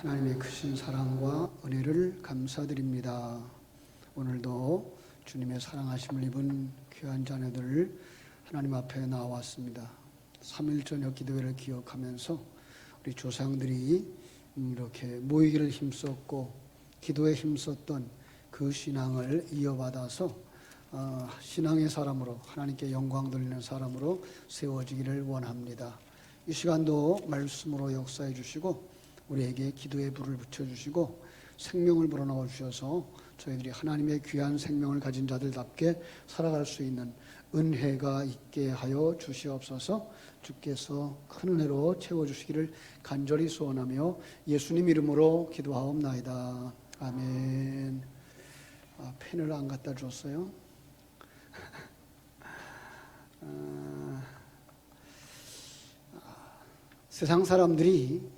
하나님의 크신 사랑과 은혜를 감사드립니다. 오늘도 주님의 사랑하심을 입은 귀한 자녀들 하나님 앞에 나왔습니다. 3일 저녁 기도회를 기억하면서 우리 조상들이 이렇게 모이기를 힘썼고 기도에 힘썼던 그 신앙을 이어받아서 신앙의 사람으로 하나님께 영광 돌리는 사람으로 세워지기를 원합니다. 이 시간도 말씀으로 역사해 주시고 우리에게 기도의 불을 붙여주시고 생명을 불어넣어 주셔서 저희들이 하나님의 귀한 생명을 가진 자들답게 살아갈 수 있는 은혜가 있게 하여 주시옵소서. 주께서 큰 은혜로 채워주시기를 간절히 소원하며 예수님 이름으로 기도하옵나이다. 아멘. 펜을 안 갖다 줬어요. 세상 사람들이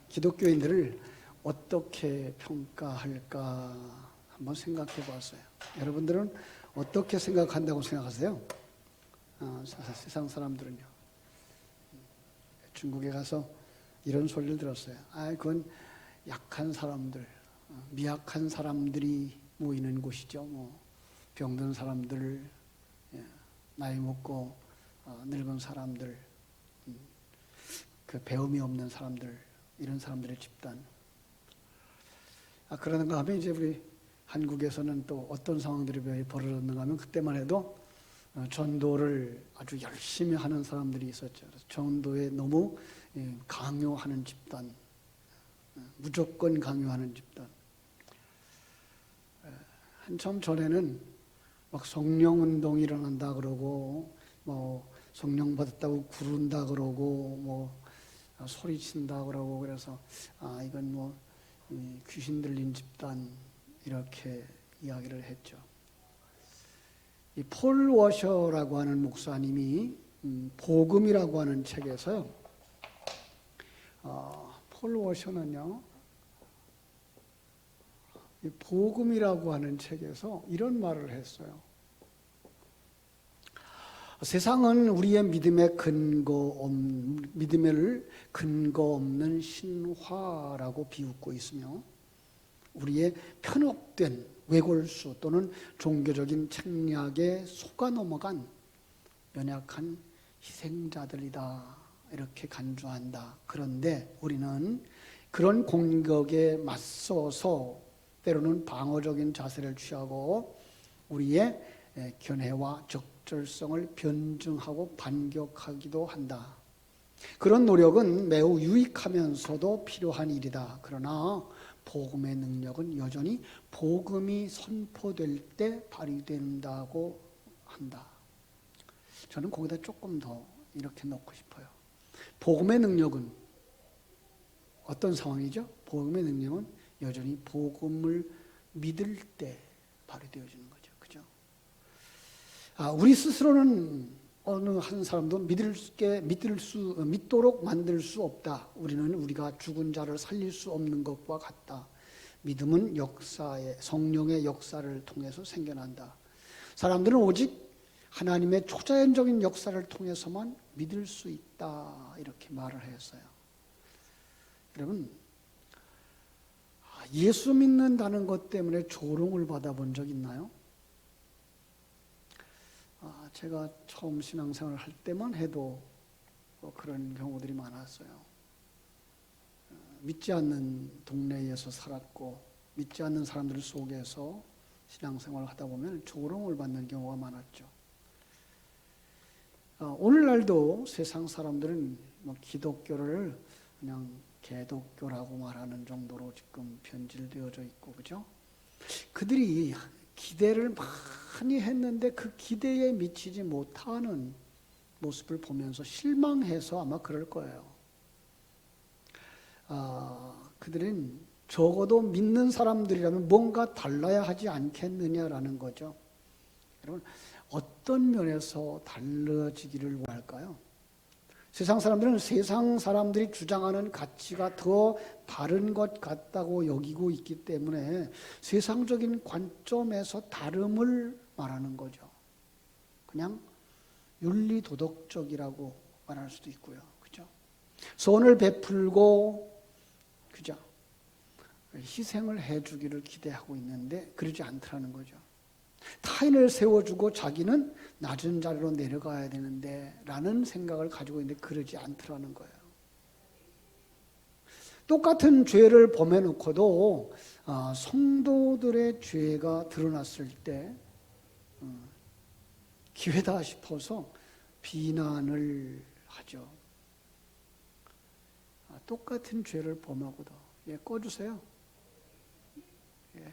기독교인들을 어떻게 평가할까 한번 생각해 봤어요. 여러분들은 어떻게 생각한다고 생각하세요? 세상 사람들은요. 중국에 가서 이런 소리를 들었어요. 그건 약한 사람들, 미약한 사람들이 모이는 곳이죠. 병든 사람들, 나이 먹고 늙은 사람들, 그 배움이 없는 사람들, 이런 사람들의 집단. 그러는가 하면 이제 우리 한국에서는 또 어떤 상황들이 벌어졌는가 하면 그때만 해도 전도를 아주 열심히 하는 사람들이 있었죠. 전도에 너무 강요하는 집단, 무조건 강요하는 집단. 한참 전에는 막 성령운동이 일어난다 그러고 성령 받았다고 구른다 그러고 소리친다 그러고 그래서 이건 귀신 들린 집단 이렇게 이야기를 했죠. 이 폴 워셔라고 하는 목사님이 복음이라고 하는 책에서요. 폴 워셔는요. 이 복음이라고 하는 책에서 이런 말을 했어요. 세상은 우리의 믿음을 근거 없는 신화라고 비웃고 있으며 우리의 편협된 외골수 또는 종교적인 책략에 속아 넘어간 연약한 희생자들이다 이렇게 간주한다. 그런데 우리는 그런 공격에 맞서서 때로는 방어적인 자세를 취하고 우리의 견해와 적절성을 변증하고 반격하기도 한다. 그런 노력은 매우 유익하면서도 필요한 일이다. 그러나 복음의 능력은 여전히 복음이 선포될 때 발휘된다고 한다. 저는 거기다 조금 더 이렇게 넣고 싶어요. 복음의 능력은 어떤 상황이죠? 복음의 능력은 여전히 복음을 믿을 때 발휘되어지는 거죠. 그죠? 우리 스스로는 어느 한 사람도 믿도록 만들 수 없다. 우리는 우리가 죽은 자를 살릴 수 없는 것과 같다. 믿음은 성령의 역사를 통해서 생겨난다. 사람들은 오직 하나님의 초자연적인 역사를 통해서만 믿을 수 있다. 이렇게 말을 했어요. 여러분, 예수 믿는다는 것 때문에 조롱을 받아본 적 있나요? 제가 처음 신앙생활을 할 때만 해도 그런 경우들이 많았어요. 믿지 않는 동네에서 살았고 믿지 않는 사람들 속에서 신앙생활을 하다 보면 조롱을 받는 경우가 많았죠. 오늘날도 세상 사람들은 기독교를 그냥 개독교라고 말하는 정도로 지금 변질되어져 있고, 그죠? 그들이 기대를 많이 했는데 그 기대에 미치지 못하는 모습을 보면서 실망해서 아마 그럴 거예요. 그들은 적어도 믿는 사람들이라면 뭔가 달라야 하지 않겠느냐라는 거죠. 여러분, 어떤 면에서 달라지기를 원할까요? 세상 사람들은 세상 사람들이 주장하는 가치가 더 바른 것 같다고 여기고 있기 때문에 세상적인 관점에서 다름을 말하는 거죠. 그냥 윤리도덕적이라고 말할 수도 있고요. 그죠? 선을 베풀고, 그죠? 희생을 해주기를 기대하고 있는데 그러지 않더라는 거죠. 타인을 세워주고 자기는 낮은 자리로 내려가야 되는데 라는 생각을 가지고 있는데 그러지 않더라는 거예요. 똑같은 죄를 범해놓고도 성도들의 죄가 드러났을 때 기회다 싶어서 비난을 하죠. 똑같은 죄를 범하고도. 예, 꺼주세요. 예.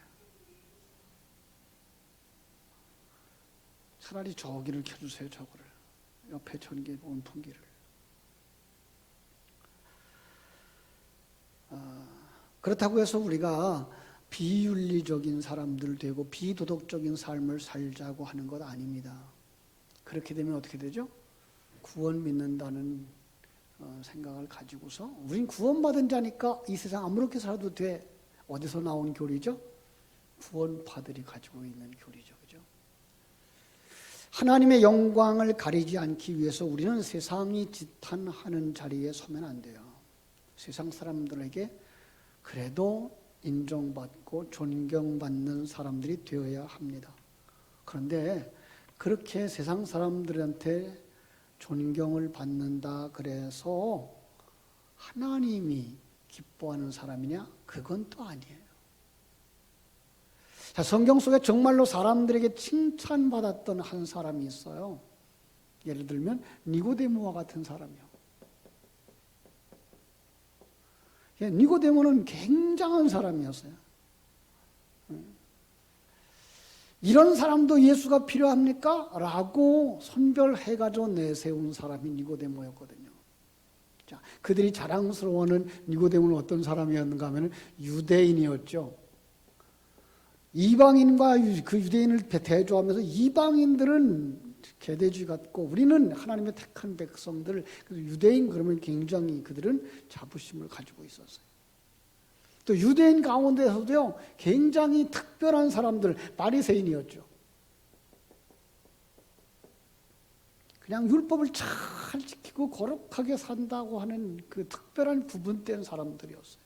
차라리 저기를 켜주세요. 저거를. 옆에 전기 온풍기를. 그렇다고 해서 우리가 비윤리적인 사람들 되고 비도덕적인 삶을 살자고 하는 것 아닙니다. 그렇게 되면 어떻게 되죠? 구원 믿는다는 생각을 가지고서 우린 구원받은 자니까 이 세상 아무렇게 살아도 돼. 어디서 나온 교리죠? 구원파들이 가지고 있는 교리죠. 그죠? 하나님의 영광을 가리지 않기 위해서 우리는 세상이 지탄하는 자리에 서면 안 돼요. 세상 사람들에게 그래도 인정받고 존경받는 사람들이 되어야 합니다. 그런데 그렇게 세상 사람들한테 존경을 받는다 그래서 하나님이 기뻐하는 사람이냐? 그건 또 아니에요. 자, 성경 속에 정말로 사람들에게 칭찬받았던 한 사람이 있어요. 예를 들면 니고데모와 같은 사람이요. 니고데모는 굉장한 사람이었어요. 이런 사람도 예수가 필요합니까? 라고 선별해가지고 내세운 사람이 니고데모였거든요. 자, 그들이 자랑스러워하는 니고데모는 어떤 사람이었는가 하면 유대인이었죠. 이방인과 그 유대인을 대조하면서 이방인들은 개돼지 같고 우리는 하나님의 택한 백성들, 유대인 그러면 굉장히 그들은 자부심을 가지고 있었어요. 또 유대인 가운데서도요 굉장히 특별한 사람들, 바리새인이었죠. 그냥 율법을 잘 지키고 거룩하게 산다고 하는 그 특별한 구분된 사람들이었어요.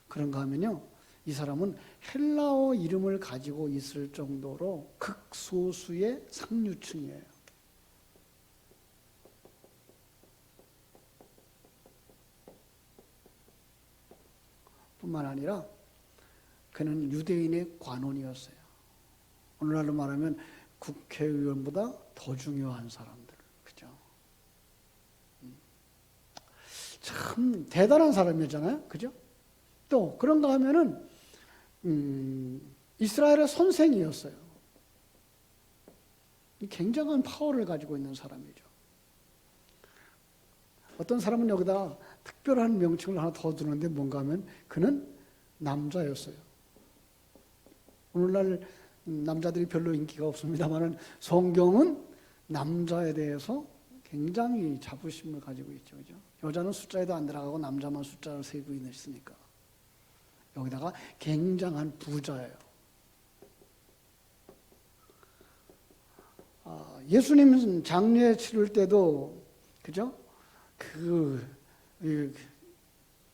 그런가 하면요, 이 사람은 헬라어 이름을 가지고 있을 정도로 극소수의 상류층이에요. 뿐만 아니라 그는 유대인의 관원이었어요. 오늘날로 말하면 국회의원보다 더 중요한 사람들, 그죠? 참 대단한 사람이었잖아요, 그죠? 또 그런가 하면은 이스라엘의 선생이었어요. 굉장한 파워를 가지고 있는 사람이죠. 어떤 사람은 여기다 특별한 명칭을 하나 더 두는데 뭔가 하면 그는 남자였어요. 오늘날 남자들이 별로 인기가 없습니다만 성경은 남자에 대해서 굉장히 자부심을 가지고 있죠. 그죠? 여자는 숫자에도 안 들어가고 남자만 숫자를 세고 있으니까. 여기다가 굉장한 부자예요. 예수님 장례 치를 때도, 그죠?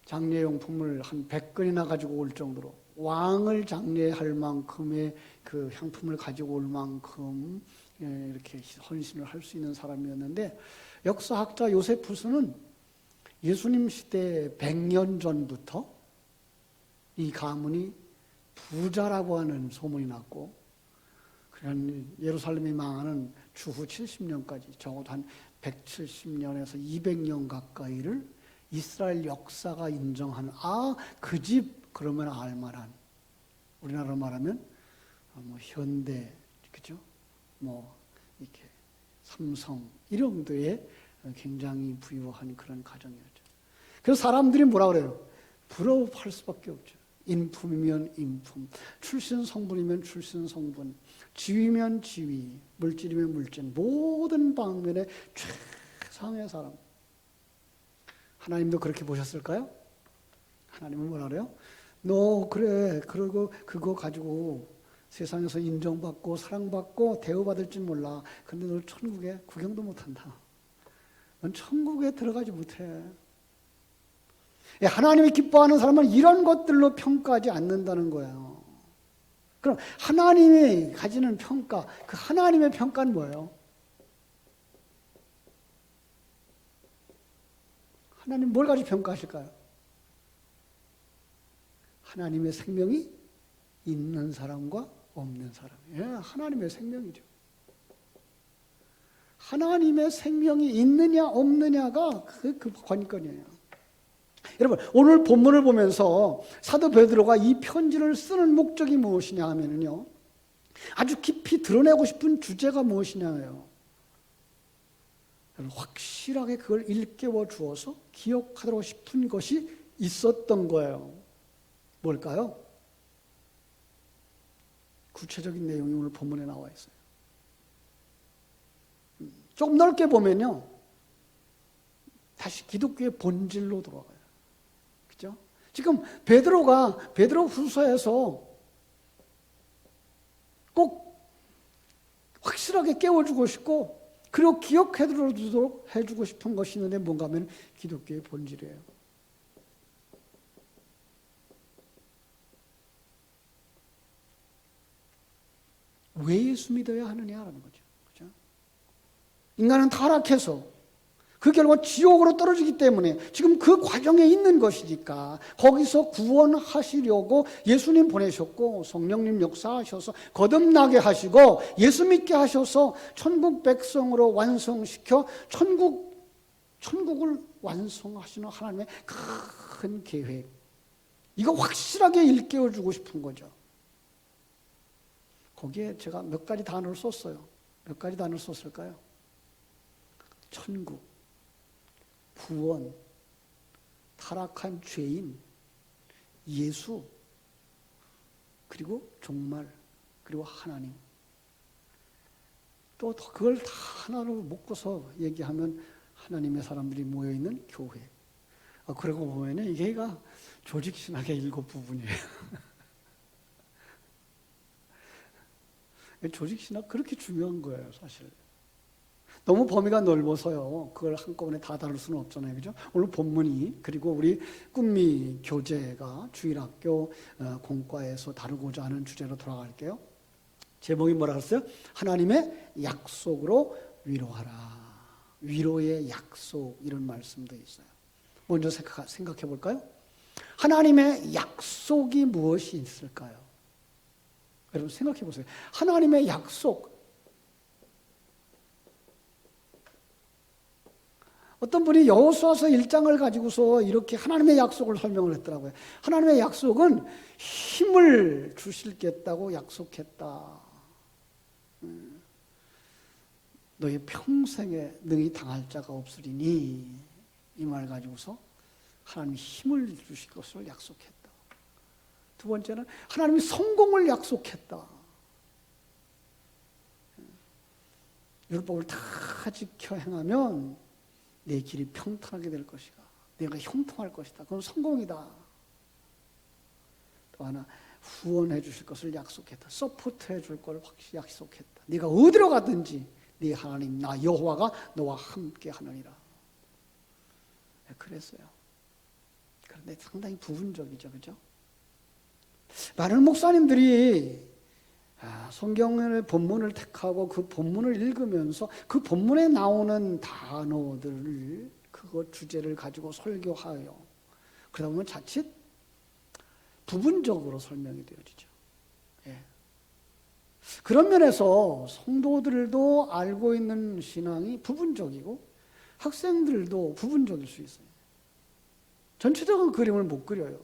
장례용품을 한 100건이나 가지고 올 정도로 왕을 장례할 만큼의 그 향품을 가지고 올 만큼 이렇게 헌신을 할 수 있는 사람이었는데, 역사학자 요세푸스는 예수님 시대 100년 전부터 이 가문이 부자라고 하는 소문이 났고, 그런 예루살렘이 망하는 주후 70년까지 적어도 한 170년에서 200년 가까이를 이스라엘 역사가 인정하는, 그 집 그러면 알만한, 우리나라로 말하면 뭐 현대, 그죠? 뭐 이렇게 삼성 이런 정도의 굉장히 부유한 그런 가정이었죠. 그래서 사람들이 뭐라 그래요? 부러워할 수밖에 없죠. 인품이면 인품, 출신 성분이면 출신 성분, 지위면 지위, 물질이면 물질, 모든 방면에 최상의 사람. 하나님도 그렇게 보셨을까요? 하나님은 뭐라 그래요? 너 그래, 그러고 그거 가지고 세상에서 인정받고 사랑받고 대우받을 줄 몰라. 근데 너 천국에 구경도 못한다. 넌 천국에 들어가지 못해. 하나님이 기뻐하는 사람은 이런 것들로 평가하지 않는다는 거예요. 그럼 하나님이 가지는 평가, 그 하나님의 평가는 뭐예요? 하나님 뭘 가지고 평가하실까요? 하나님의 생명이 있는 사람과 없는 사람. 하나님의 생명이죠. 하나님의 생명이 있느냐 없느냐가 그 관건이에요. 여러분, 오늘 본문을 보면서 사도 베드로가 이 편지를 쓰는 목적이 무엇이냐 하면요, 아주 깊이 드러내고 싶은 주제가 무엇이냐예요. 확실하게 그걸 일깨워 주어서 기억하도록 싶은 것이 있었던 거예요. 뭘까요? 구체적인 내용이 오늘 본문에 나와 있어요. 조금 넓게 보면요, 다시 기독교의 본질로 돌아가요. 그죠? 지금 베드로 후서에서 꼭 확실하게 깨워주고 싶고, 그리고 기억해두도록 해주고 싶은 것이 있는데 뭔가 하면 기독교의 본질이에요. 왜 예수 믿어야 하느냐라는 거죠. 그죠? 인간은 타락해서 그 결과 지옥으로 떨어지기 때문에 지금 그 과정에 있는 것이니까 거기서 구원하시려고 예수님 보내셨고 성령님 역사하셔서 거듭나게 하시고 예수 믿게 하셔서 천국 백성으로 완성시켜 천국을 완성하시는 하나님의 큰 계획, 이거 확실하게 일깨워주고 싶은 거죠. 거기에 제가 몇 가지 단어를 썼어요. 몇 가지 단어를 썼을까요? 천국, 구원, 타락한 죄인, 예수, 그리고 종말, 그리고 하나님. 또 그걸 다 하나로 묶어서 얘기하면 하나님의 사람들이 모여있는 교회. 그러고 보면 이게가 조직신학의 7부분이에요. 조직신학 그렇게 중요한 거예요, 사실. 너무 범위가 넓어서요, 그걸 한꺼번에 다 다룰 수는 없잖아요, 그죠? 오늘 본문이, 그리고 우리 꿈미 교재가 주일학교 공과에서 다루고자 하는 주제로 돌아갈게요. 제목이 뭐라 그랬어요? 하나님의 약속으로 위로하라. 위로의 약속, 이런 말씀도 있어요. 먼저 생각해 볼까요? 하나님의 약속이 무엇이 있을까요? 여러분 생각해 보세요. 하나님의 약속. 어떤 분이 여호수아서 1장을 가지고서 이렇게 하나님의 약속을 설명을 했더라고요. 하나님의 약속은 힘을 주시겠다고 약속했다. 너희 평생에 능히 당할 자가 없으리니, 이 말 가지고서 하나님이 힘을 주실 것을 약속했다. 두 번째는 하나님이 성공을 약속했다. 율법을 다 지켜 행하면 내 길이 평탄하게 될 것이다. 내가 형통할 것이다. 그건 성공이다. 또 하나, 후원해 주실 것을 약속했다. 서포트해 줄 걸 확실히 약속했다. 네가 어디로 가든지 네 하나님 나 여호와가 너와 함께 하느니라. 그랬어요. 그런데 상당히 부분적이죠, 그죠? 많은 목사님들이 성경의 본문을 택하고 그 본문을 읽으면서 그 본문에 나오는 단어들을, 그거 주제를 가지고 설교하여 그러다 보면 자칫 부분적으로 설명이 되어지죠. 예. 그런 면에서 성도들도 알고 있는 신앙이 부분적이고 학생들도 부분적일 수 있어요. 전체적인 그림을 못 그려요.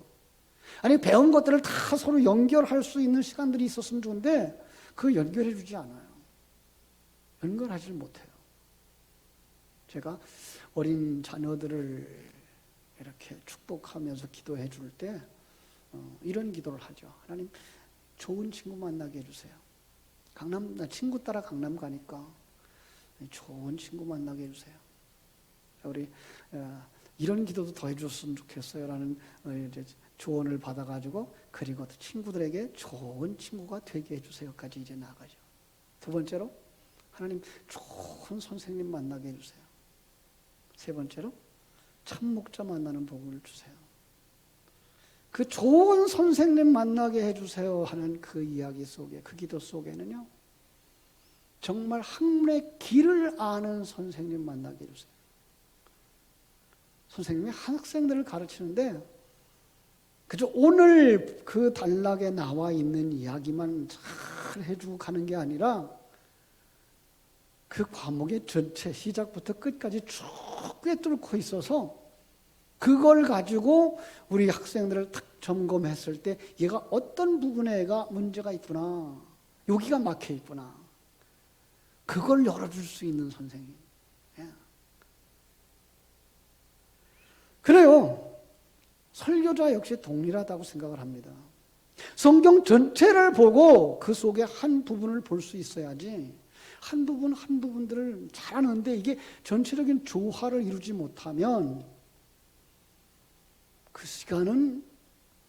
아니, 배운 것들을 다 서로 연결할 수 있는 시간들이 있었으면 좋은데 그거 연결해 주지 않아요. 연결하지를 못해요. 제가 어린 자녀들을 이렇게 축복하면서 기도해 줄 때 이런 기도를 하죠. 하나님, 좋은 친구 만나게 해주세요. 나 친구 따라 강남 가니까 좋은 친구 만나게 해주세요. 우리 이런 기도도 더 해줬으면 좋겠어요 라는 이제 조언을 받아가지고, 그리고 친구들에게 좋은 친구가 되게 해주세요까지 이제 나가죠. 두 번째로, 하나님 좋은 선생님 만나게 해주세요. 세 번째로, 참 목자 만나는 복을 주세요. 그 좋은 선생님 만나게 해주세요 하는 그 이야기 속에, 그 기도 속에는요, 정말 학문의 길을 아는 선생님 만나게 해주세요. 선생님이 학생들을 가르치는데 그저 오늘 그 단락에 나와 있는 이야기만 잘 해주고 가는 게 아니라 그 과목의 전체 시작부터 끝까지 쭉 꿰뚫고 있어서 그걸 가지고 우리 학생들을 탁 점검했을 때 얘가 어떤 부분에가 문제가 있구나, 여기가 막혀 있구나, 그걸 열어줄 수 있는 선생님. 예. 그래요. 설교자 역시 동일하다고 생각을 합니다. 성경 전체를 보고 그 속에 한 부분을 볼 수 있어야지, 한 부분들을 잘하는데 이게 전체적인 조화를 이루지 못하면 그 시간은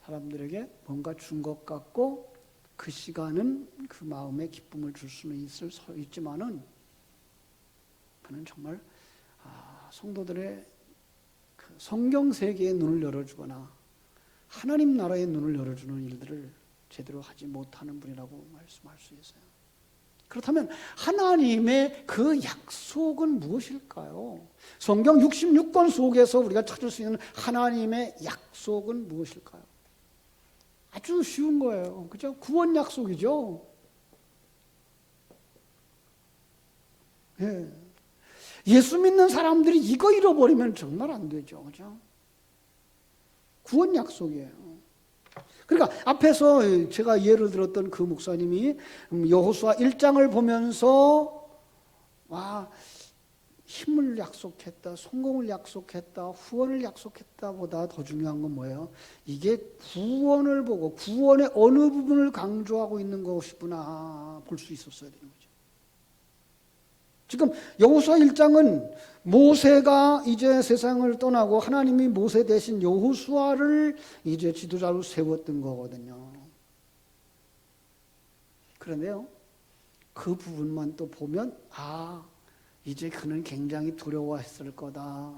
사람들에게 뭔가 준 것 같고 그 시간은 그 마음에 기쁨을 줄 수는 있지만은 그는 정말 성도들의 그 성경 세계의 눈을 열어주거나 하나님 나라의 눈을 열어주는 일들을 제대로 하지 못하는 분이라고 말씀할 수 있어요. 그렇다면 하나님의 그 약속은 무엇일까요? 성경 66권 속에서 우리가 찾을 수 있는 하나님의 약속은 무엇일까요? 아주 쉬운 거예요. 그죠? 구원 약속이죠. 예. 예수 믿는 사람들이 이거 잃어버리면 정말 안 되죠. 그죠? 구원 약속이에요. 그러니까 앞에서 제가 예를 들었던 그 목사님이 여호수아 1장을 보면서 힘을 약속했다, 성공을 약속했다, 후원을 약속했다 보다 더 중요한 건 뭐예요? 이게 구원을 보고 구원의 어느 부분을 강조하고 있는 것이구나 볼 수 있었어야 되는 거죠. 지금 여호수아 1장은 모세가 이제 세상을 떠나고 하나님이 모세 대신 여호수아를 이제 지도자로 세웠던 거거든요. 그런데요, 그 부분만 또 보면 이제 그는 굉장히 두려워했을 거다.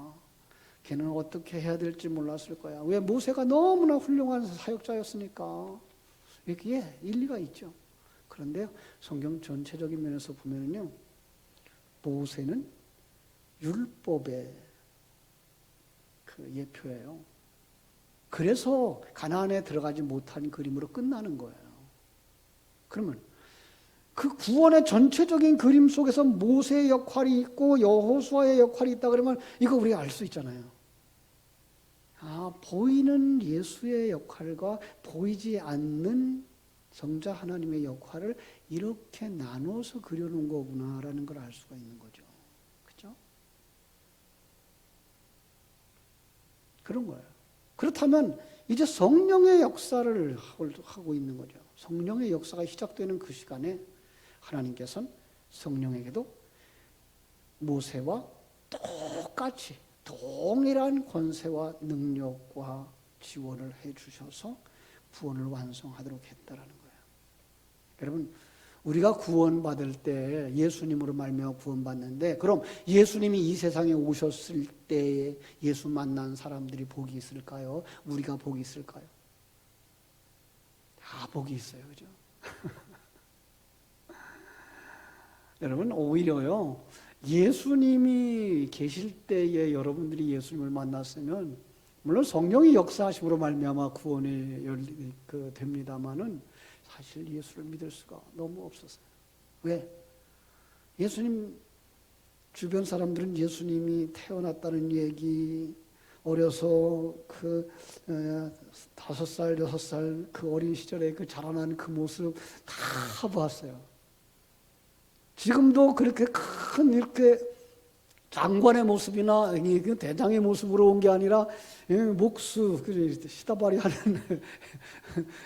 걔는 어떻게 해야 될지 몰랐을 거야. 왜? 모세가 너무나 훌륭한 사역자였으니까. 여기에 일리가 있죠. 그런데요, 성경 전체적인 면에서 보면요, 모세는 율법의 그 예표예요. 그래서 가나안에 들어가지 못한 그림으로 끝나는 거예요. 그러면 그 구원의 전체적인 그림 속에서 모세의 역할이 있고 여호수아의 역할이 있다 그러면 이거 우리가 알 수 있잖아요. 보이는 예수의 역할과 보이지 않는 성자 하나님의 역할을 이렇게 나눠서 그려놓은 거구나라는 걸 알 수가 있는 거죠. 그렇죠? 그런 거예요. 그렇다면 이제 성령의 역사를 하고 있는 거죠. 성령의 역사가 시작되는 그 시간에 하나님께서는 성령에게도 모세와 똑같이 동일한 권세와 능력과 지원을 해 주셔서 구원을 완성하도록 했다라는 거예요. 여러분, 우리가 구원받을 때 예수님으로 말미암아 구원받는데, 그럼 예수님이 이 세상에 오셨을 때 예수 만난 사람들이 복이 있을까요? 우리가 복이 있을까요? 다 복이 있어요. 그죠? 여러분, 오히려요, 예수님이 계실 때에 여러분들이 예수님을 만났으면 물론 성령이 역사하심으로 말미암아 구원이 됩니다마는 사실 예수를 믿을 수가 너무 없었어요. 왜? 예수님 주변 사람들은 예수님이 태어났다는 얘기, 어려서 그 5살, 6살 그 어린 시절에 그 자라난 그 모습 다 봤어요. 지금도 그렇게 큰 이렇게 장관의 모습이나 대장의 모습으로 온 게 아니라 목수, 시다바리 하는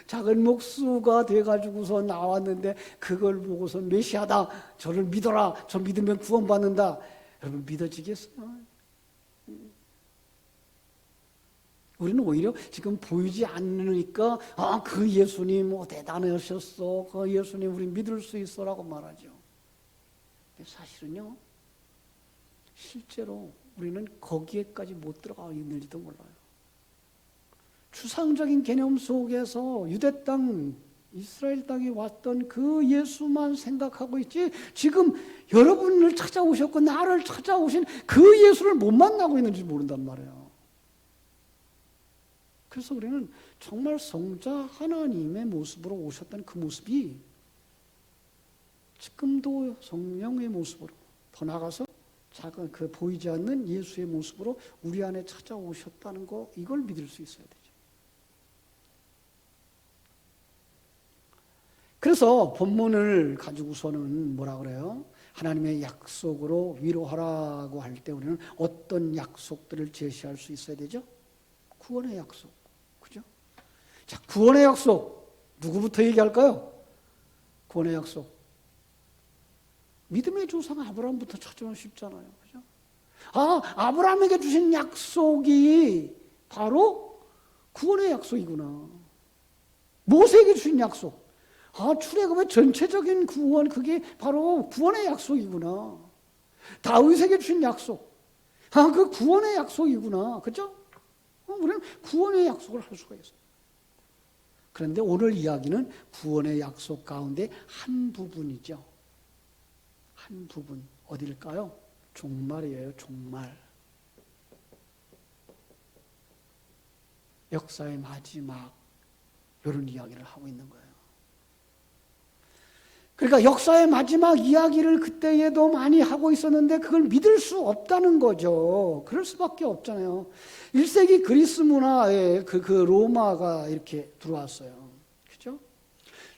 작은 목수가 돼가지고서 나왔는데 그걸 보고서 메시아다, 저를 믿어라, 저 믿으면 구원받는다. 여러분 믿어지겠어요? 우리는 오히려 지금 보이지 않으니까 그 예수님 대단하셨어, 그 예수님 우리 믿을 수 있어라고 말하죠. 사실은요, 실제로 우리는 거기에까지 못 들어가 있는지도 몰라요. 추상적인 개념 속에서 유대 땅, 이스라엘 땅에 왔던 그 예수만 생각하고 있지, 지금 여러분을 찾아오셨고 나를 찾아오신 그 예수를 못 만나고 있는지 모른단 말이에요. 그래서 우리는 정말 성자 하나님의 모습으로 오셨던 그 모습이 지금도 성령의 모습으로, 더 나아가서 작은 그 보이지 않는 예수의 모습으로 우리 안에 찾아오셨다는 거, 이걸 믿을 수 있어야 되죠. 그래서 본문을 가지고서는 뭐라 그래요? 하나님의 약속으로 위로하라고 할 때 우리는 어떤 약속들을 제시할 수 있어야 되죠? 구원의 약속. 그죠? 자, 구원의 약속. 누구부터 얘기할까요? 구원의 약속. 믿음의 조상 아브라함부터 찾으면 쉽잖아요. 그죠? 아, 아브라함에게 주신 약속이 바로 구원의 약속이구나. 모세에게 주신 약속. 아, 출애굽의 전체적인 구원, 그게 바로 구원의 약속이구나. 다윗에게 주신 약속. 아, 그 구원의 약속이구나. 그죠? 우리는 구원의 약속을 할 수가 있어요. 그런데 오늘 이야기는 구원의 약속 가운데 한 부분이죠. 한 부분. 어딜까요? 종말이에요, 종말. 역사의 마지막. 이런 이야기를 하고 있는 거예요. 그러니까 역사의 마지막 이야기를 그때에도 많이 하고 있었는데 그걸 믿을 수 없다는 거죠. 그럴 수밖에 없잖아요. 1세기 그리스 문화에 그 로마가 이렇게 들어왔어요. 그죠?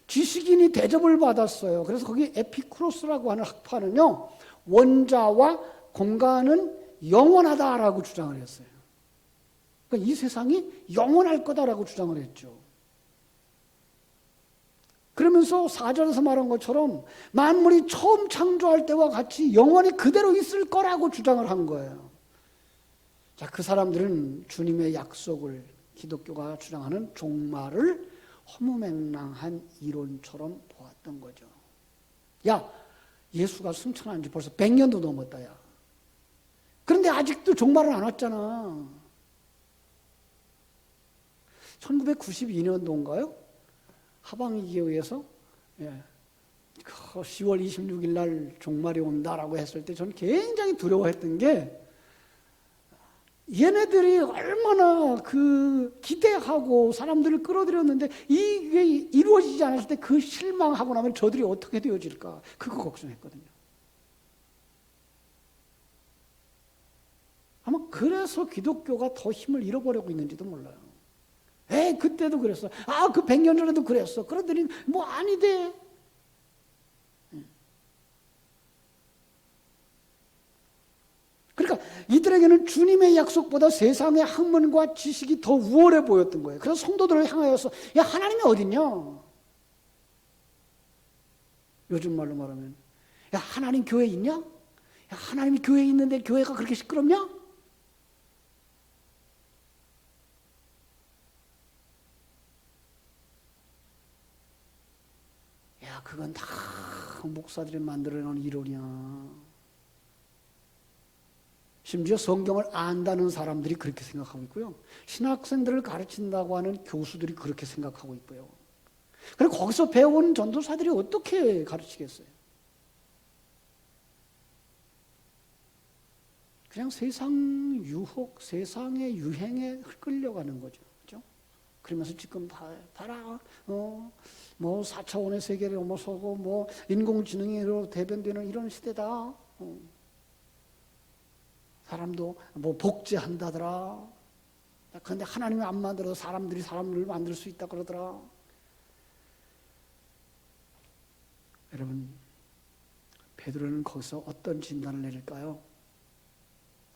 지식인이 대접을 받았어요. 그래서 거기 에피쿠로스라고 하는 학파는요, 원자와 공간은 영원하다라고 주장을 했어요. 그러니까 이 세상이 영원할 거다라고 주장을 했죠. 그러면서 4절에서 말한 것처럼 만물이 처음 창조할 때와 같이 영원히 그대로 있을 거라고 주장을 한 거예요. 자, 그 사람들은 주님의 약속을, 기독교가 주장하는 종말을 허무맹랑한 이론처럼 보았던 거죠. 야, 예수가 승천한 지 벌써 100년도 넘었다, 야. 그런데 아직도 종말은 안 왔잖아. 1992년도인가요? 하방기교회에서 10월 26일 날 종말이 온다라고 했을 때 저는 굉장히 두려워했던 게, 얘네들이 얼마나 그 기대하고 사람들을 끌어들였는데 이게 이루어지지 않았을 때 그 실망하고 나면 저들이 어떻게 되어질까, 그거 걱정했거든요. 아마 그래서 기독교가 더 힘을 잃어버리고 있는지도 몰라요. 그때도 그랬어. 아, 그 100년 전에도 그랬어. 그러더니 뭐 아니대. 그러니까 이들에게는 주님의 약속보다 세상의 학문과 지식이 더 우월해 보였던 거예요. 그래서 성도들을 향하여서, 야, 하나님이 어딨냐? 요즘 말로 말하면, 야, 하나님 교회 있냐? 야, 하나님이 교회에 있는데 교회가 그렇게 시끄럽냐? 그건 다 목사들이 만들어놓은 이론이야. 심지어 성경을 안다는 사람들이 그렇게 생각하고 있고요. 신학생들을 가르친다고 하는 교수들이 그렇게 생각하고 있고요. 그리고 거기서 배운 전도사들이 어떻게 가르치겠어요? 그냥 세상 유혹, 세상의 유행에 끌려가는 거죠. 그러면서 지금 봐라, 뭐 4차원의 세계를 넘어서고 뭐 인공지능으로 대변되는 이런 시대다. 사람도 뭐 복제한다더라. 그런데 하나님이 안 만들어도 사람들이 사람을 만들 수 있다 그러더라. 여러분, 베드로는 거기서 어떤 진단을 내릴까요?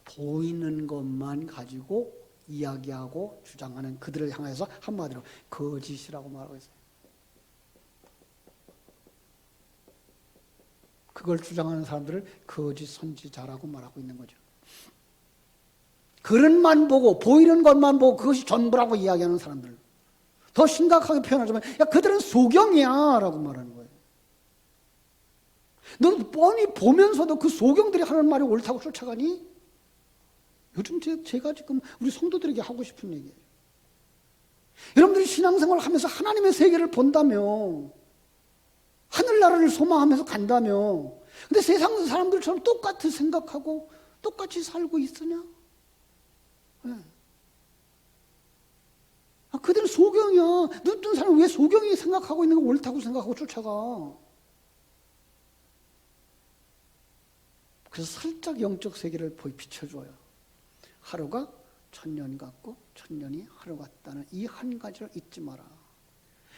보이는 것만 가지고 이야기하고 주장하는 그들을 향해서 한마디로 거짓이라고 말하고 있어요. 그걸 주장하는 사람들을 거짓 선지자라고 말하고 있는 거죠. 그릇만 보고 보이는 것만 보고 그것이 전부라고 이야기하는 사람들, 더 심각하게 표현하자면, 야, 그들은 소경이야 라고 말하는 거예요. 너 뻔히 보면서도 그 소경들이 하는 말이 옳다고 쫓아가니? 요즘 제가 지금 우리 성도들에게 하고 싶은 얘기예요. 여러분들이 신앙생활을 하면서 하나님의 세계를 본다며, 하늘나라를 소망하면서 간다며, 근데 세상 사람들처럼 똑같이 생각하고 똑같이 살고 있으냐? 네. 그들은 소경이야. 눈뜬 사람은 왜 소경이 생각하고 있는 거 옳다고 생각하고 쫓아가? 그래서 살짝 영적 세계를 비춰줘요. 하루가 천년 같고 천년이 하루 같다는 이 한 가지를 잊지 마라.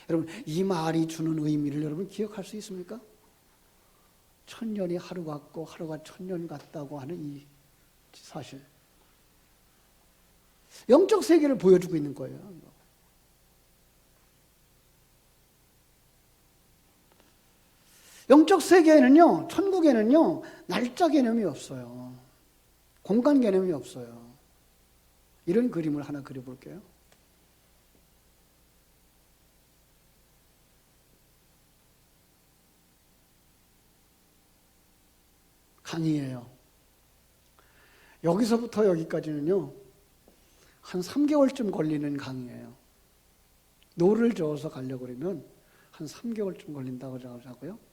여러분, 이 말이 주는 의미를 여러분 기억할 수 있습니까? 천년이 하루 같고 하루가 천년 같다고 하는 이 사실. 영적 세계를 보여주고 있는 거예요. 영적 세계에는요, 천국에는요, 날짜 개념이 없어요. 공간 개념이 없어요. 이런 그림을 하나 그려볼게요. 강이에요. 여기서부터 여기까지는요, 한 3개월쯤 걸리는 강이에요. 노를 저어서 가려고 그러면 한 3개월쯤 걸린다고 하자고요.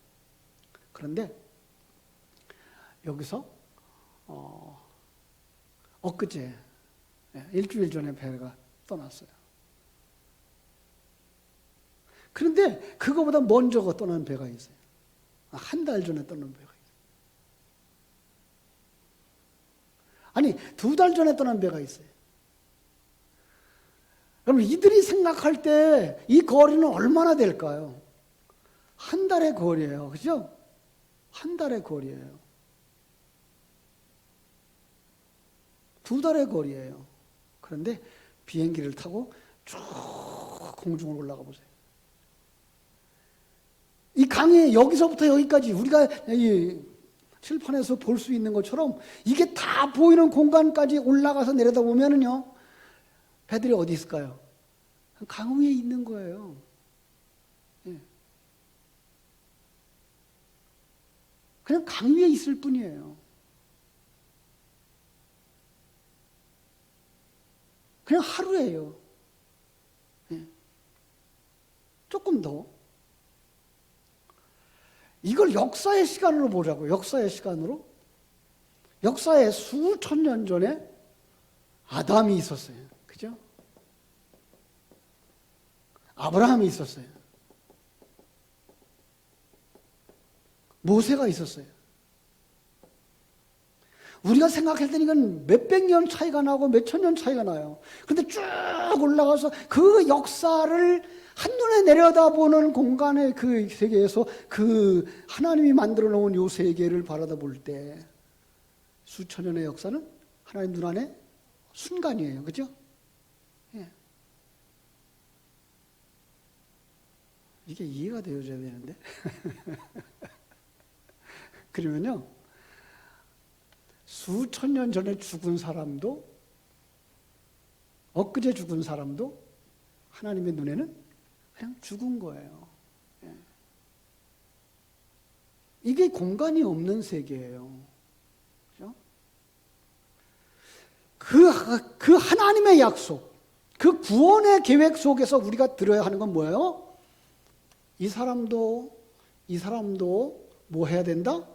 그런데 여기서 엊그제 일주일 전에 배가 떠났어요. 그런데 그거보다 먼저 떠난 배가 있어요. 한 달 전에 떠난 배가 있어요. 아니, 2달 전에 떠난 배가 있어요. 그럼 이들이 생각할 때 이 거리는 얼마나 될까요? 한 달의 거리예요. 그죠? 한 달의 거리예요. 2달의 거리예요. 그런데 비행기를 타고 쭉 공중을 올라가 보세요. 이 강이 여기서부터 여기까지 우리가 이 칠판에서 볼 수 있는 것처럼 이게 다 보이는 공간까지 올라가서 내려다보면은요, 배들이 어디 있을까요? 강 위에 있는 거예요. 예. 그냥 강 위에 있을 뿐이에요. 그냥 하루예요. 예. 조금 더. 이걸 역사의 시간으로 보자고요. 역사의 시간으로. 역사에 수천 년 전에 아담이 있었어요. 그죠? 아브라함이 있었어요. 모세가 있었어요. 우리가 생각할 때는 이건 몇백 년 차이가 나고 몇천 년 차이가 나요. 그런데 쭉 올라가서 그 역사를 한눈에 내려다보는 공간의 그 세계에서 그 하나님이 만들어 놓은 요 세계를 바라다볼 때 수천 년의 역사는 하나님 눈 안에 순간이에요. 그죠? 예. 이게 이해가 되어져야 되는데. 그러면요, 수천 년 전에 죽은 사람도, 엊그제 죽은 사람도 하나님의 눈에는 그냥 죽은 거예요. 예. 이게 공간이 없는 세계예요. 그죠? 그 하나님의 약속, 그 구원의 계획 속에서 우리가 들어야 하는 건 뭐예요? 이 사람도 뭐 해야 된다?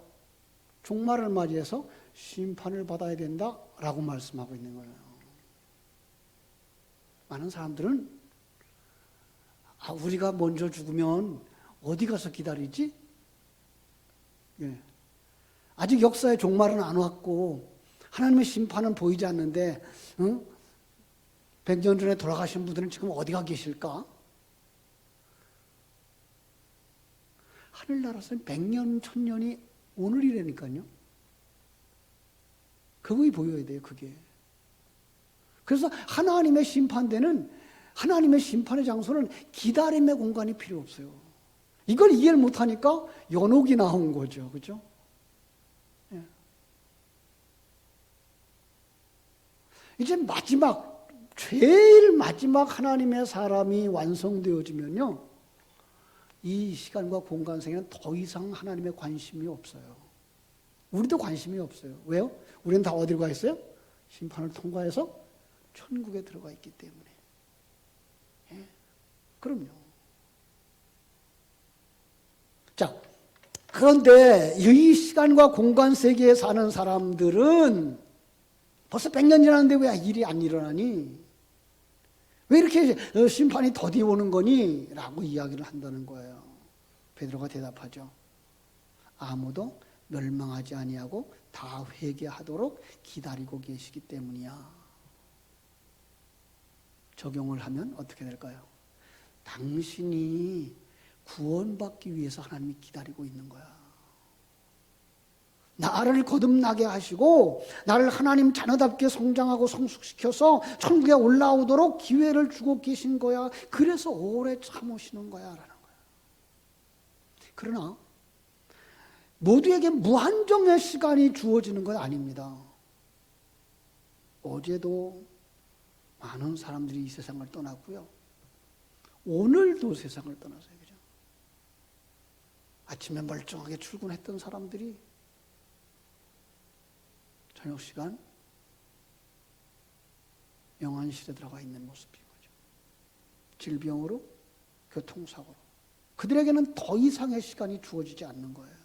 종말을 맞이해서 심판을 받아야 된다라고 말씀하고 있는 거예요. 많은 사람들은 우리가 먼저 죽으면 어디 가서 기다리지? 예. 아직 역사의 종말은 안 왔고 하나님의 심판은 보이지 않는데 100년 전에 돌아가신 분들은 지금 어디가 계실까? 하늘나라에서는 100년, 1000년이 오늘이라니까요. 그거 보여야 돼요, 그게. 그래서 하나님의 심판의 장소는 기다림의 공간이 필요 없어요. 이걸 이해를 못하니까 연옥이 나온 거죠. 그죠? 예. 이제 제일 마지막 하나님의 사람이 완성되어지면요, 이 시간과 공간 세계는 더 이상 하나님의 관심이 없어요. 우리도 관심이 없어요. 왜요? 우리는 다 어디로 가 있어요? 심판을 통과해서 천국에 들어가 있기 때문에. 예. 그럼요. 자, 그런데 이 시간과 공간 세계에 사는 사람들은 벌써 100년 지났는데 왜 일이 안 일어나니? 왜 이렇게 심판이 더디 오는 거니? 라고 이야기를 한다는 거예요. 베드로가 대답하죠. 아무도 멸망하지 아니하고 다 회개하도록 기다리고 계시기 때문이야. 적용을 하면 어떻게 될까요? 당신이 구원받기 위해서 하나님이 기다리고 있는 거야. 나를 거듭나게 하시고 나를 하나님 자녀답게 성장하고 성숙시켜서 천국에 올라오도록 기회를 주고 계신 거야. 그래서 오래 참으시는 거야 라는 거야. 그러나 모두에게 무한정의 시간이 주어지는 건 아닙니다. 어제도 많은 사람들이 이 세상을 떠났고요. 오늘도 세상을 떠났어요. 그죠? 아침에 멀쩡하게 출근했던 사람들이 저녁 시간 영안실에 들어가 있는 모습인 거죠. 질병으로, 교통사고로. 그들에게는 더 이상의 시간이 주어지지 않는 거예요.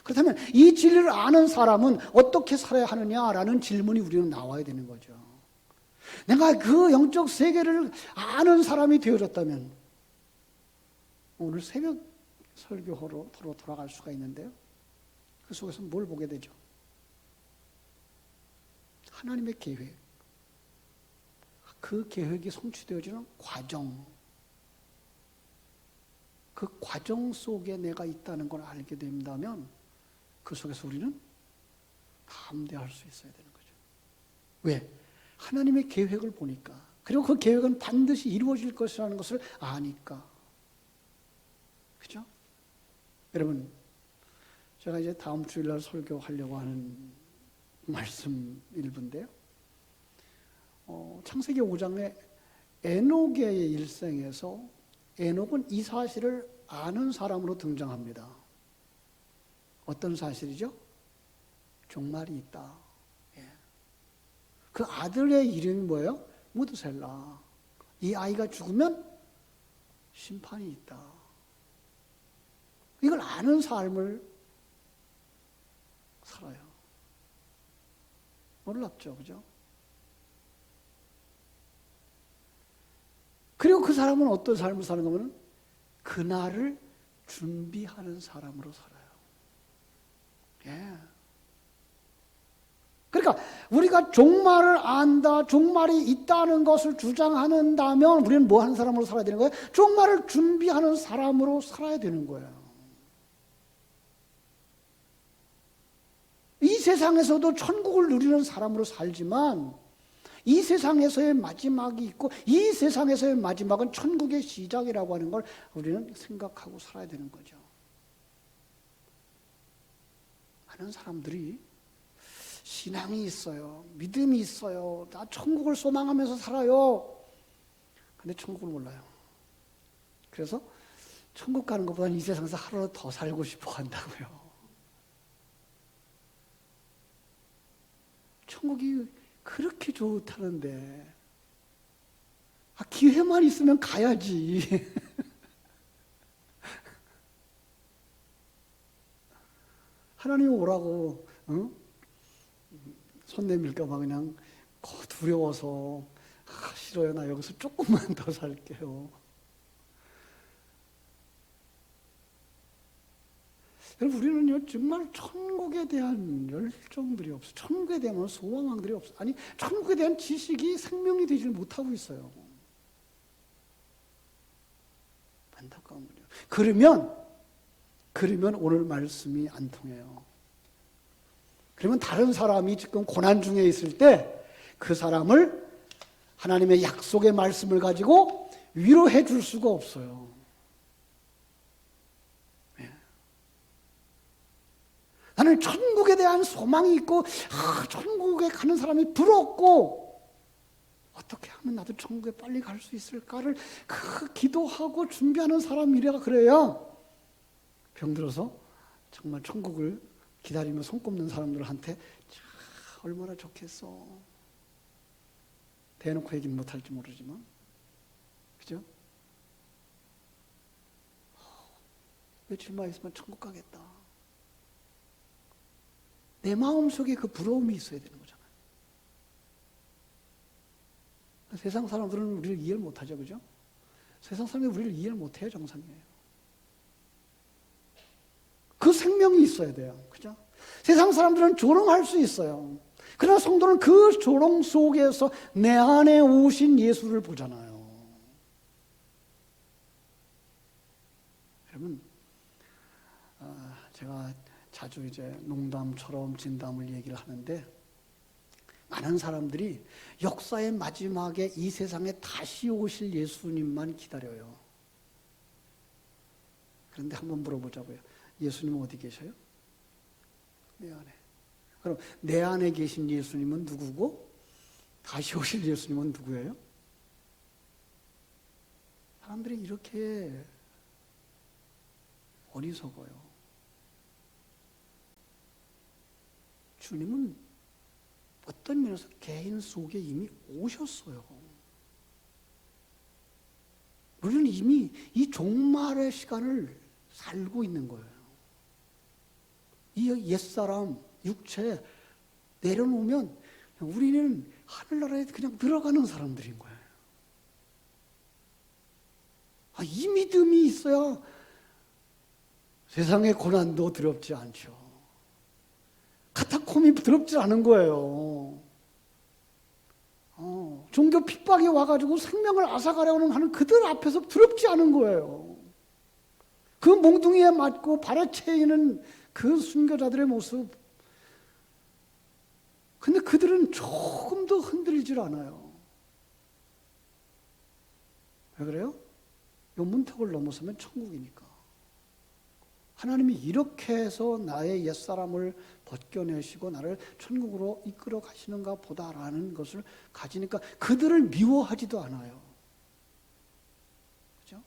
그렇다면 이 진리를 아는 사람은 어떻게 살아야 하느냐라는 질문이 우리는 나와야 되는 거죠. 내가 그 영적 세계를 아는 사람이 되어졌다면 오늘 새벽 설교로 돌아갈 수가 있는데요. 그 속에서 뭘 보게 되죠? 하나님의 계획, 그 계획이 성취되어지는 과정, 그 과정 속에 내가 있다는 걸 알게 된다면 그 속에서 우리는 담대할 수 있어야 되는 거죠. 왜? 하나님의 계획을 보니까, 그리고 그 계획은 반드시 이루어질 것이라는 것을 아니까. 그죠? 여러분, 제가 이제 다음 주일날 설교하려고 하는 말씀 일부인데요. 창세기 5장에 에녹의 일생에서 에녹은 이 사실을 아는 사람으로 등장합니다. 어떤 사실이죠? 종말이 있다. 예. 그 아들의 이름이 뭐예요? 무드셀라. 이 아이가 죽으면 심판이 있다. 이걸 아는 삶을 살아요. 놀랍죠, 그죠? 그리고 그 사람은 어떤 삶을 사는 거면 그날을 준비하는 사람으로 살아요. 예. 그러니까 우리가 종말을 안다, 종말이 있다는 것을 주장한다면 우리는 뭐 하는 사람으로 살아야 되는 거예요? 종말을 준비하는 사람으로 살아야 되는 거예요. 이 세상에서도 천국을 누리는 사람으로 살지만 이 세상에서의 마지막이 있고 이 세상에서의 마지막은 천국의 시작이라고 하는 걸 우리는 생각하고 살아야 되는 거죠. 많은 사람들이 신앙이 있어요. 믿음이 있어요. 나 천국을 소망하면서 살아요. 근데 천국을 몰라요. 그래서 천국 가는 것보다는 이 세상에서 하루 더 살고 싶어 한다고요. 천국이 그렇게 좋다는데 기회만 있으면 가야지. 하나님 오라고 손 내밀까 봐 그냥 두려워서 싫어요. 나 여기서 조금만 더 살게요. 여러분, 우리는요 정말 천국에 대한 열정들이 없어요. 천국에 대한 소망들이 없어요. 아니, 천국에 대한 지식이 생명이 되지 못하고 있어요. 안타까운 거죠. 그러면 오늘 말씀이 안 통해요. 그러면 다른 사람이 지금 고난 중에 있을 때 그 사람을 하나님의 약속의 말씀을 가지고 위로해 줄 수가 없어요. 나는 천국에 대한 소망이 있고 천국에 가는 사람이 부럽고 어떻게 하면 나도 천국에 빨리 갈 수 있을까를 기도하고 준비하는 사람이라 그래야 병들어서 정말 천국을 기다리며 손꼽는 사람들한테 얼마나 좋겠어. 대놓고 얘기는 못할지 모르지만 그죠? 며칠만 있으면 천국 가겠다. 내 마음속에 그 부러움이 있어야 되는 거잖아요. 세상 사람들은 우리를 이해를 못하죠. 그죠? 세상 사람이 우리를 이해를 못해요. 정상이에요. 그 생명이 있어야 돼요. 그죠? 세상 사람들은 조롱할 수 있어요. 그러나 성도는 그 조롱 속에서 내 안에 오신 예수를 보잖아요. 여러분, 제가 자주 이제 농담처럼 진담을 얘기를 하는데, 많은 사람들이 역사의 마지막에 이 세상에 다시 오실 예수님만 기다려요. 그런데 한번 물어보자고요. 예수님은 어디 계셔요? 내 안에. 그럼 내 안에 계신 예수님은 누구고 다시 오실 예수님은 누구예요? 사람들이 이렇게 어리석어요. 주님은 어떤 면에서 개인 속에 이미 오셨어요. 우리는 이미 이 종말의 시간을 살고 있는 거예요. 이 옛사람, 육체 내려놓으면 우리는 하늘나라에 그냥 들어가는 사람들인 거예요. 이 믿음이 있어야 세상의 고난도 두렵지 않죠. 카타콤이 두렵지 않은 거예요. 종교 핍박이 와가지고 생명을 앗아가려고 하는 그들 앞에서 두렵지 않은 거예요. 그 몽둥이에 맞고 발에 채이는 그 순교자들의 모습. 근데 그들은 조금도 흔들리질 않아요. 왜 그래요? 요 문턱을 넘어서면 천국이니까. 하나님이 이렇게 해서 나의 옛사람을 벗겨내시고 나를 천국으로 이끌어 가시는가 보다라는 것을 가지니까 그들을 미워하지도 않아요. 그죠?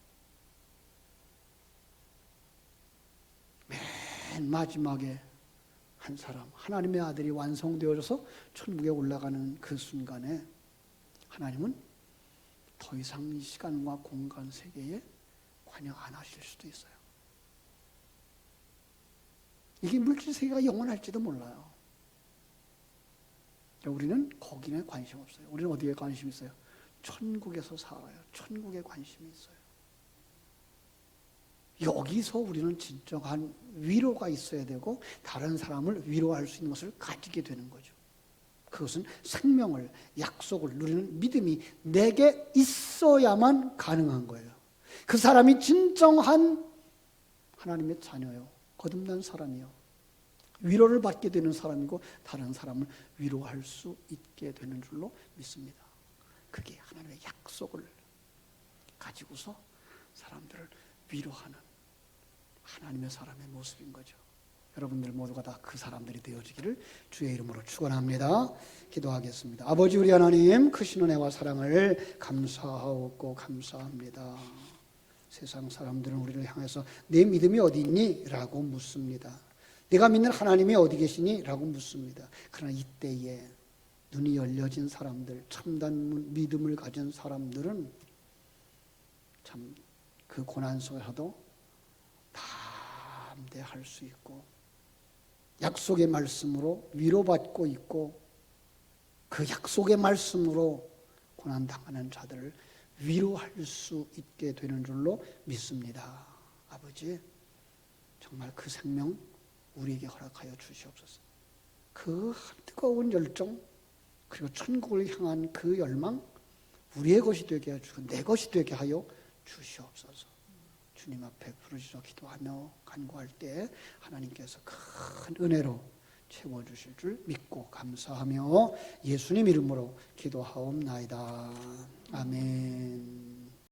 맨 마지막에 한 사람, 하나님의 아들이 완성되어져서 천국에 올라가는 그 순간에 하나님은 더 이상 이 시간과 공간 세계에 관여 안 하실 수도 있어요. 이게 물질 세계가 영원할지도 몰라요. 우리는 거기에 관심 없어요. 우리는 어디에 관심 있어요? 천국에서 살아요. 천국에 관심이 있어요. 여기서 우리는 진정한 위로가 있어야 되고 다른 사람을 위로할 수 있는 것을 가지게 되는 거죠. 그것은 생명을, 약속을 누리는 믿음이 내게 있어야만 가능한 거예요. 그 사람이 진정한 하나님의 자녀요. 거듭난 사람이요. 위로를 받게 되는 사람이고 다른 사람을 위로할 수 있게 되는 줄로 믿습니다. 그게 하나님의 약속을 가지고서 사람들을 위로하는 하나님의 사람의 모습인 거죠. 여러분들 모두가 다 그 사람들이 되어지기를 주의 이름으로 축원합니다. 기도하겠습니다. 아버지 우리 하나님 크신 은혜와 사랑을 감사하옵고 감사합니다. 세상 사람들은 우리를 향해서 내 믿음이 어디 있니? 라고 묻습니다. 내가 믿는 하나님이 어디 계시니? 라고 묻습니다. 그러나 이때에 눈이 열려진 사람들, 참된 믿음을 가진 사람들은 참 그 고난 속에서도 담대할 수 있고 약속의 말씀으로 위로받고 있고 그 약속의 말씀으로 고난당하는 자들을 위로할 수 있게 되는 줄로 믿습니다. 아버지, 정말 그 생명 우리에게 허락하여 주시옵소서. 그 뜨거운 열정 그리고 천국을 향한 그 열망 우리의 것이 되게 해주고 내 것이 되게 하여 주시옵소서. 주님 앞에 부르짖어 기도하며 간구할 때 하나님께서 큰 은혜로 채워주실 줄 믿고 감사하며 예수님 이름으로 기도하옵나이다. 아멘.